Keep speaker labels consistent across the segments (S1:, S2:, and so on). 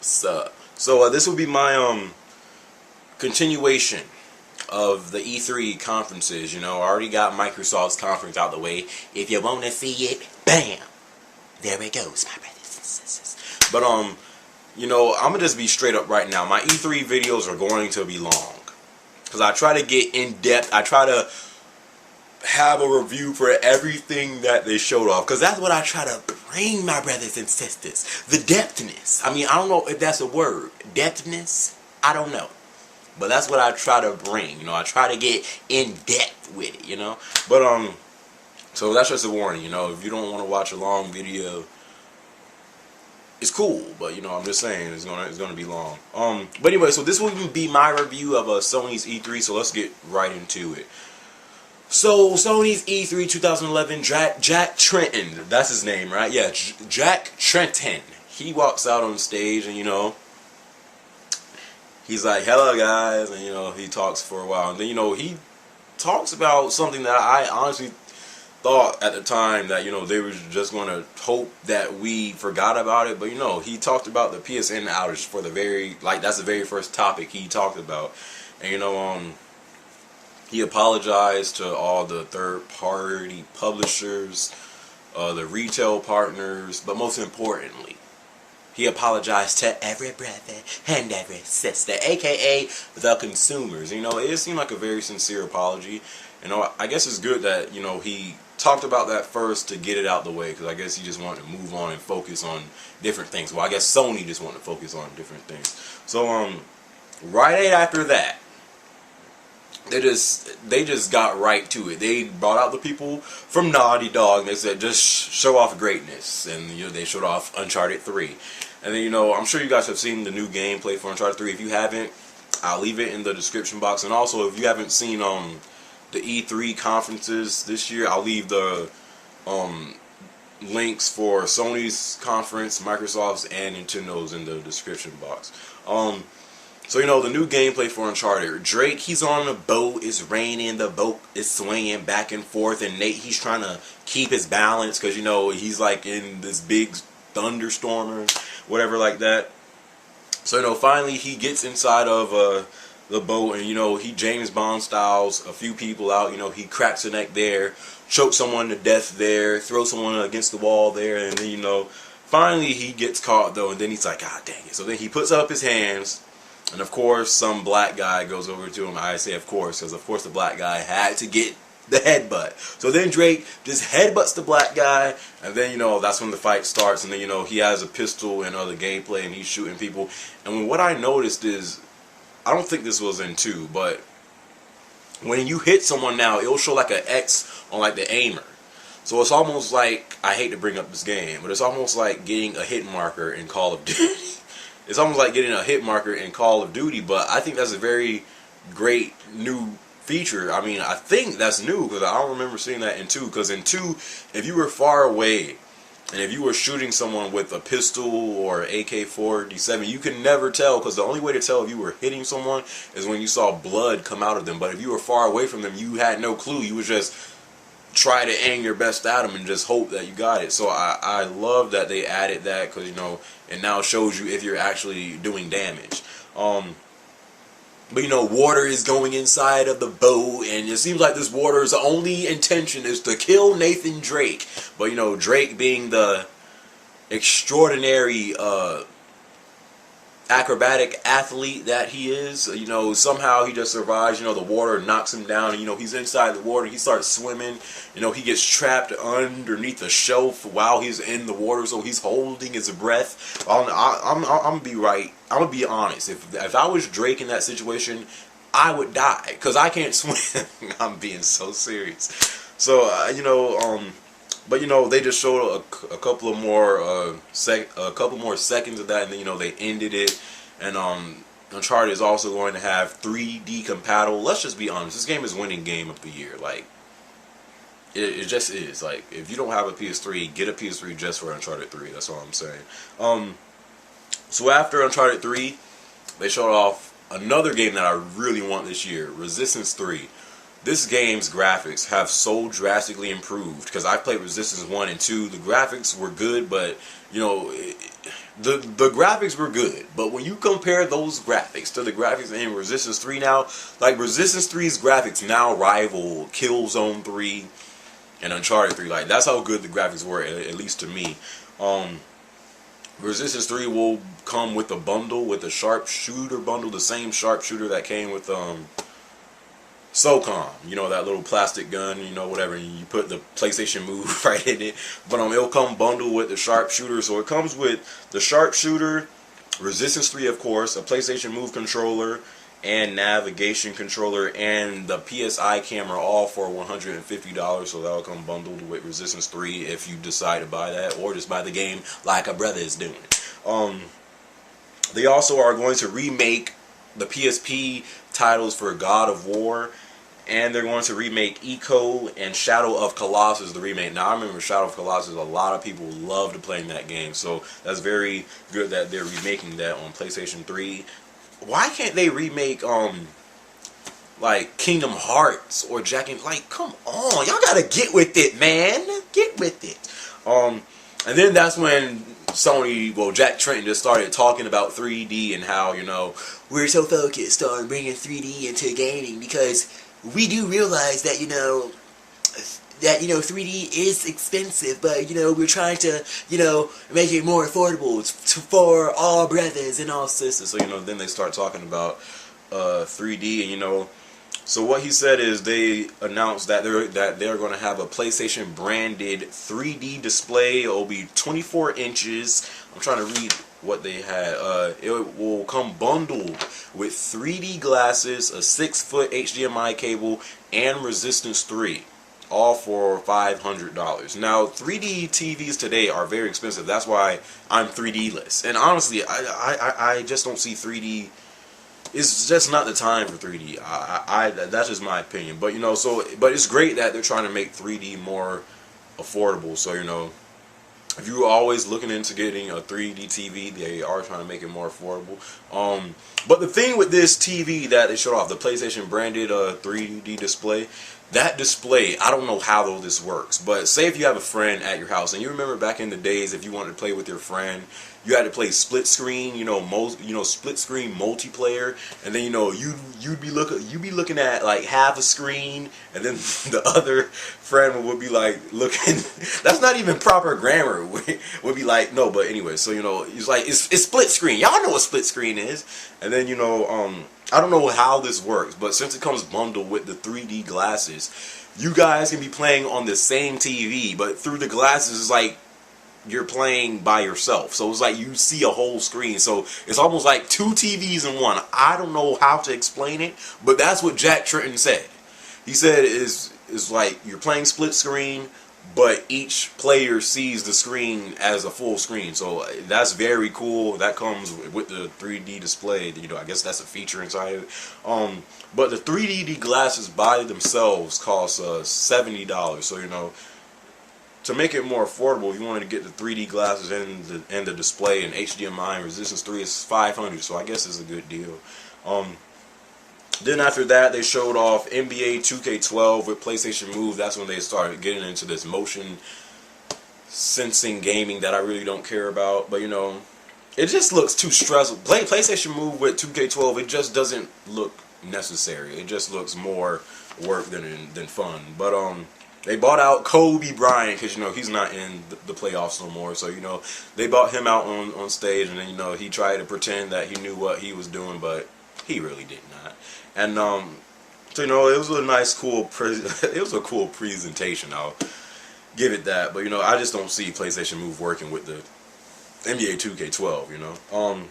S1: What's up? So this will be my continuation of the E3 conferences. You know, I already got Microsoft's conference out the way. If you want to see it, bam, there it goes, my brothers and sisters. But you know, I'm gonna just be straight up right now. My E3 videos are going to be long because I try to get in depth. I try to have a review for everything that they showed off, because that's what I try to bring, my brothers and sisters. The depthness. I mean, I don't know if that's a word. Depthness? I don't know. But that's what I try to bring. You know, I try to get in depth with it, you know. But so that's just a warning, you know. If you don't want to watch a long video, it's cool, but you know, I'm just saying it's gonna be long. But anyway, so this will be my review of Sony's E3, so let's get right into it. So, Sony's E3 2011, Jack Tretton, that's his name, right? Yeah, Jack Tretton. He walks out on stage and, you know, he's like, hello guys, and, you know, he talks for a while. And then, you know, he talks about something that I honestly thought at the time that, you know, they were just going to hope that we forgot about it. But, you know, he talked about the PSN outage for that's the very first topic he talked about. And, you know, he apologized to all the third-party publishers, the retail partners, but most importantly, he apologized to every brother and every sister, aka the consumers. You know, it seemed like a very sincere apology. You know, I guess it's good that, you know, he talked about that first to get it out the way, because I guess he just wanted to move on and focus on different things. Well, I guess Sony just wanted to focus on different things. So, right after that, they just got right to it. They brought out the people from Naughty Dog. They said, just show off greatness. And, you know, they showed off Uncharted 3. And then, you know, I'm sure you guys have seen the new gameplay for Uncharted 3. If you haven't, I'll leave it in the description box. And also, if you haven't seen the E3 conferences this year, I'll leave the links for Sony's conference, Microsoft's, and Nintendo's in the description box. So, you know, the new gameplay for Uncharted. Drake, he's on a boat, it's raining, the boat is swinging back and forth, and Nate, he's trying to keep his balance, because, you know, he's like in this big thunderstorm or whatever like that. So, you know, finally he gets inside of the boat, and, you know, he James Bond styles a few people out. You know, he cracks a neck there, chokes someone to death there, throws someone against the wall there, and then, you know, finally he gets caught, though, and then he's like, ah, dang it. So then he puts up his hands. And of course, some black guy goes over to him. I say of course, because of course the black guy had to get the headbutt. So then Drake just headbutts the black guy, and then, you know, that's when the fight starts. And then, you know, he has a pistol and other gameplay, and he's shooting people. And what I noticed is, I don't think this was in 2, but when you hit someone now, it'll show like an X on like the aimer. So it's almost like, I hate to bring up this game, but it's almost like getting a hit marker in Call of Duty. It's almost like getting a hit marker in Call of Duty, but I think that's a very great new feature. I mean, I think that's new, because I don't remember seeing that in 2. Because in 2, if you were far away, and if you were shooting someone with a pistol or AK-47, you could never tell, because the only way to tell if you were hitting someone is when you saw blood come out of them. But if you were far away from them, you had no clue. You would just try to aim your best at them and just hope that you got it. So I love that they added that, because, you know, it now shows you if you're actually doing damage. But, you know, water is going inside of the boat, and it seems like this water's only intention is to kill Nathan Drake. But, you know, Drake being the extraordinary acrobatic athlete that he is, you know, somehow he just survives. You know, the water knocks him down, and, you know, he's inside the water. He starts swimming. You know, he gets trapped underneath a shelf while he's in the water, so he's holding his breath. I'm gonna be honest. If I was Drake in that situation, I would die, because I can't swim. I'm being so serious. So you know, but, you know, they just showed a couple more seconds of that, and then, you know, they ended it. And Uncharted is also going to have 3D compatible. Let's just be honest, this game is winning Game of the Year. Like, it just is. Like, if you don't have a PS3, get a PS3 just for Uncharted 3. That's all I'm saying. So after Uncharted 3, they showed off another game that I really want this year, Resistance 3. This game's graphics have so drastically improved, because I played Resistance 1 and 2. The graphics were good, but, you know, the graphics were good, but when you compare those graphics to the graphics in Resistance 3 now, like Resistance 3's graphics now rival Killzone 3 and Uncharted 3. Like, that's how good the graphics were, at least to me. Resistance 3 will come with a bundle, with a sharpshooter bundle, the same sharpshooter that came with SOCOM, you know, that little plastic gun, you know, whatever, you put the PlayStation Move right in it, but it'll come bundled with the sharpshooter. So it comes with the sharpshooter, Resistance 3 of course, a PlayStation Move controller, and navigation controller, and the PSI camera, all for $150. So that'll come bundled with Resistance 3 if you decide to buy that, or just buy the game like a brother is doing. They also are going to remake the PSP titles for God of War, and they're going to remake Echo and Shadow of Colossus, the remake. Now, I remember Shadow of Colossus, a lot of people loved playing that game, so that's very good that they're remaking that on PlayStation 3. Why can't they remake like Kingdom Hearts or Jack and, like, come on, y'all gotta get with it, man, get with it. And then that's when Sony, well, Jack Tretton just started talking about 3D and how, you know, we're so focused on bringing 3D into gaming because we do realize that, you know, 3D is expensive, but, you know, we're trying to, you know, make it more affordable for all brothers and all sisters. So, you know, then they start talking about 3D, and, you know, so what he said is they announced that they're going to have a PlayStation branded 3D display. It'll be 24 inches. I'm trying to read what they had. It will come bundled with 3D glasses, a 6-foot HDMI cable, and Resistance 3. All for $500. Now, 3D TVs today are very expensive. That's why I'm 3D-less. And honestly, I just don't see 3D. It's just not the time for 3D. That's just my opinion. But, you know, but it's great that they're trying to make 3D more affordable. So, you know, if you're always looking into getting a 3D TV, they are trying to make it more affordable. But the thing with this TV that they showed off, the PlayStation branded 3D display, that display, I don't know how this works, but say if you have a friend at your house, and you remember back in the days, if you wanted to play with your friend, you had to play split screen, split screen multiplayer, and then, you know, you'd be looking at like half a screen, and then the other friend would be like looking. That's not even proper grammar. Would be like, no, but anyway. So, you know, it's like it's split screen. Y'all know what split screen is, and then, you know, I don't know how this works, but since it comes bundled with the 3D glasses, you guys can be playing on the same TV, but through the glasses, it's like you're playing by yourself. So it's like you see a whole screen. So it's almost like two TVs in one. I don't know how to explain it, but that's what Jack Tretton said. He said it's like you're playing split screen, but each player sees the screen as a full screen. So that's very cool. That comes with the 3D display. You know, I guess that's a feature inside of it. But the 3D glasses by themselves cost $70. So, you know, to make it more affordable, if you wanted to get the 3D glasses and the display and HDMI and Resistance 3, it's $500. So I guess it's a good deal. Then after that, they showed off NBA 2K12 with PlayStation Move. That's when they started getting into this motion sensing gaming that I really don't care about. But, you know, it just looks too stressful. Playing PlayStation Move with 2K12, it just doesn't look necessary. It just looks more work than fun. But they bought out Kobe Bryant because, you know, he's not in the playoffs no more. So, you know, they bought him out on stage, and then, you know, he tried to pretend that he knew what he was doing, but he really did not. And so, you know, it was a nice, cool it was a cool presentation. I'll give it that. But, you know, I just don't see PlayStation Move working with the NBA 2K12. You know.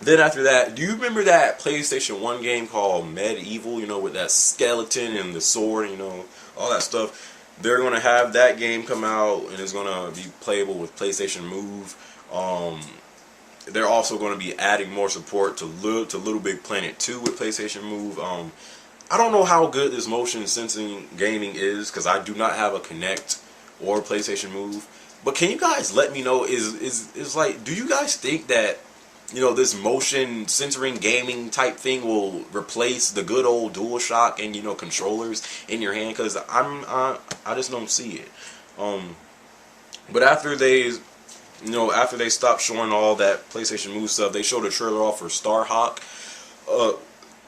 S1: Then after that, do you remember that PlayStation 1 game called Medieval? You know, with that skeleton and the sword, you know, all that stuff. They're gonna have that game come out, and it's gonna be playable with PlayStation Move. They're also going to be adding more support to Little Big Planet 2 with PlayStation Move. I don't know how good this motion sensing gaming is because I do not have a Kinect or PlayStation Move. But can you guys let me know, is like, do you guys think that, you know, this motion censoring gaming type thing will replace the good old DualShock and, you know, controllers in your hand? Because I just don't see it. But after they, you know, after they stopped showing all that PlayStation Move stuff, they showed a trailer off for Starhawk.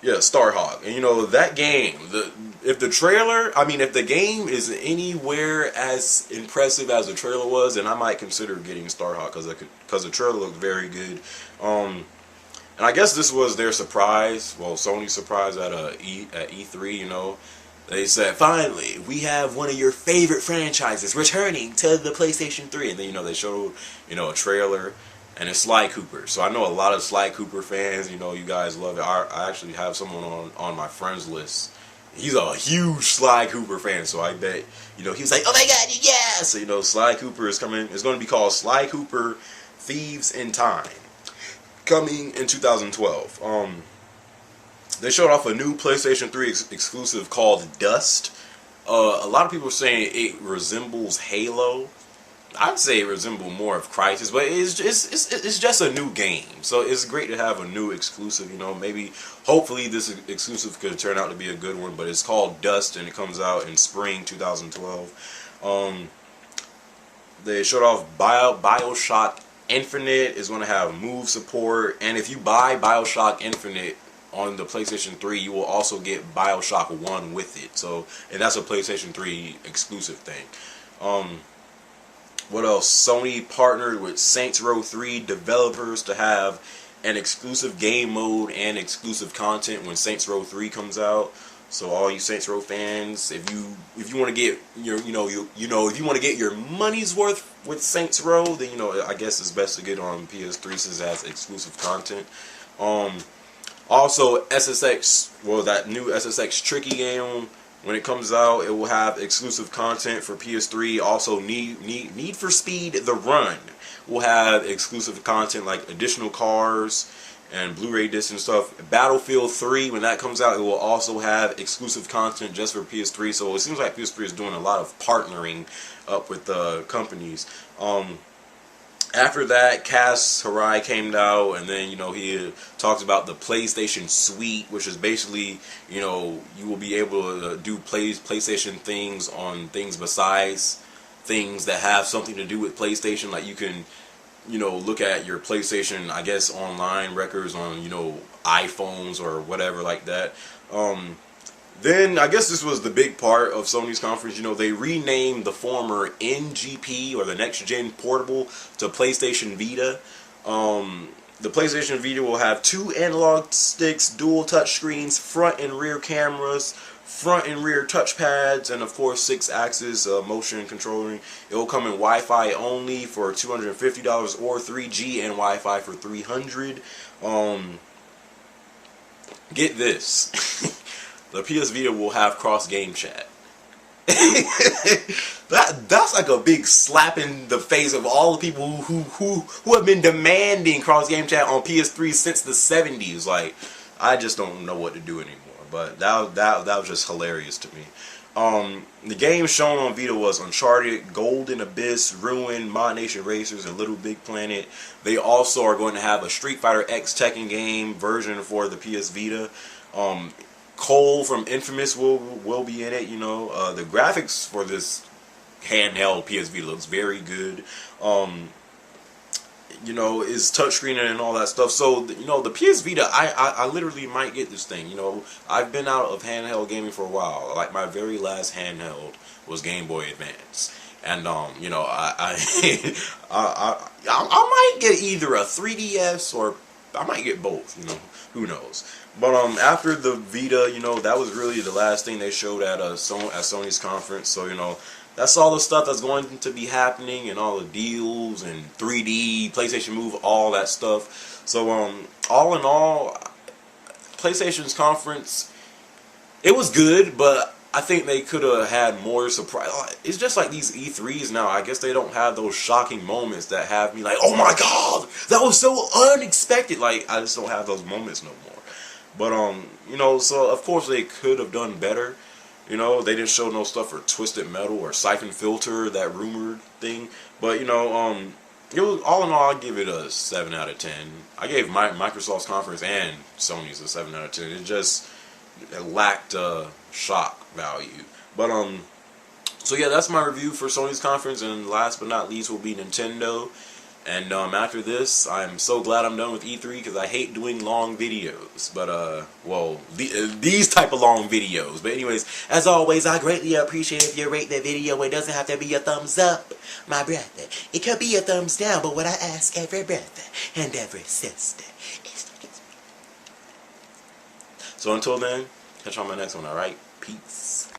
S1: Yeah, Starhawk. And you know, that game, if the game is anywhere as impressive as the trailer was, then I might consider getting Starhawk because the trailer looked very good. And I guess this was their surprise, well, Sony's surprise at E3, you know. They said, finally, we have one of your favorite franchises returning to the PlayStation 3. And then, you know, they showed, you know, a trailer. And it's Sly Cooper. So I know a lot of Sly Cooper fans. You know, you guys love it. I actually have someone on my friends list. He's a huge Sly Cooper fan. So I bet, you know, he was like, oh my god, yeah! So, you know, Sly Cooper is coming. It's going to be called Sly Cooper Thieves in Time. Coming in 2012. They showed off a new PlayStation 3 exclusive called Dust. A lot of people are saying it resembles Halo. I'd say it resembles more of Crysis, but it's just a new game. So it's great to have a new exclusive, you know. Maybe, hopefully this exclusive could turn out to be a good one, but it's called Dust, and it comes out in spring 2012. They showed off BioShock Infinite is going to have move support, and if you buy BioShock Infinite on the PlayStation 3, you will also get BioShock 1 with it. So, and that's a PlayStation 3 exclusive thing. What else? Sony partnered with Saints Row 3 developers to have an exclusive game mode and exclusive content when Saints Row 3 comes out. So all you Saints Row fans, if you want to get your if you want to get your money's worth with Saints Row, then you know I guess it's best to get on PS3 since it has exclusive content. Also SSX, well, that new SSX Tricky game, when it comes out, it will have exclusive content for PS3. Also, Need for Speed The Run will have exclusive content like additional cars and Blu-ray discs and stuff. Battlefield 3, when that comes out, it will also have exclusive content just for PS3. So it seems like PS3 is doing a lot of partnering up with companies. After that, Kaz Hirai came out, and then, you know, he talks about the PlayStation Suite, which is basically, you know, you will be able to do PlayStation things on things besides things that have something to do with PlayStation. Like, you can, you know, look at your PlayStation, I guess, online records on, you know, iPhones or whatever like that. Then, I guess this was the big part of Sony's conference. You know, they renamed the former NGP, or the Next Gen Portable, to PlayStation Vita. The PlayStation Vita will have 2 analog sticks, dual touch screens, front and rear cameras, front and rear touchpads, and of course 6-axis motion controlling. It will come in Wi-Fi only for $250, or 3G and Wi-Fi for $300. Get this. The PS Vita will have cross-game chat. That's like a big slap in the face of all the people who have been demanding cross-game chat on PS3 since the 70s. Like, I just don't know what to do anymore. But that was just hilarious to me. The games shown on Vita was Uncharted, Golden Abyss, Ruin, Mod Nation Racers, and Little Big Planet. They also are going to have a Street Fighter X Tekken game version for the PS Vita. Cole from Infamous will be in it. You know, the graphics for this handheld PS Vita looks very good. You know, is touchscreen and all that stuff. So, you know, the PS Vita, I literally might get this thing. You know, I've been out of handheld gaming for a while. Like, my very last handheld was Game Boy Advance. And, you know, I might get either a 3DS or I might get both, you know, who knows. But after the Vita, you know, that was really the last thing they showed at Sony's conference. So, you know, that's all the stuff that's going to be happening, and all the deals and 3D, PlayStation Move, all that stuff. So, all in all, PlayStation's conference, it was good, but I think they could have had more surprise. It's just like these E3s now. I guess they don't have those shocking moments that have me like, oh my god, that was so unexpected. Like, I just don't have those moments no more. But, you know, so of course they could have done better. You know, they didn't show no stuff for Twisted Metal or Siphon Filter, that rumored thing. But, you know, it was, all in all, I'd give it a 7 out of 10. I gave Microsoft's conference and Sony's a 7 out of 10. It lacked shock value. But, so yeah, that's my review for Sony's conference. And last but not least will be Nintendo. And after this, I'm so glad I'm done with E3 because I hate doing long videos. But well, these type of long videos. But anyways, as always, I greatly appreciate if you rate the video. It doesn't have to be a thumbs up, my brother. It could be a thumbs down, but what I ask every brother and every sister is. So until then, catch you on my next one. All right, peace.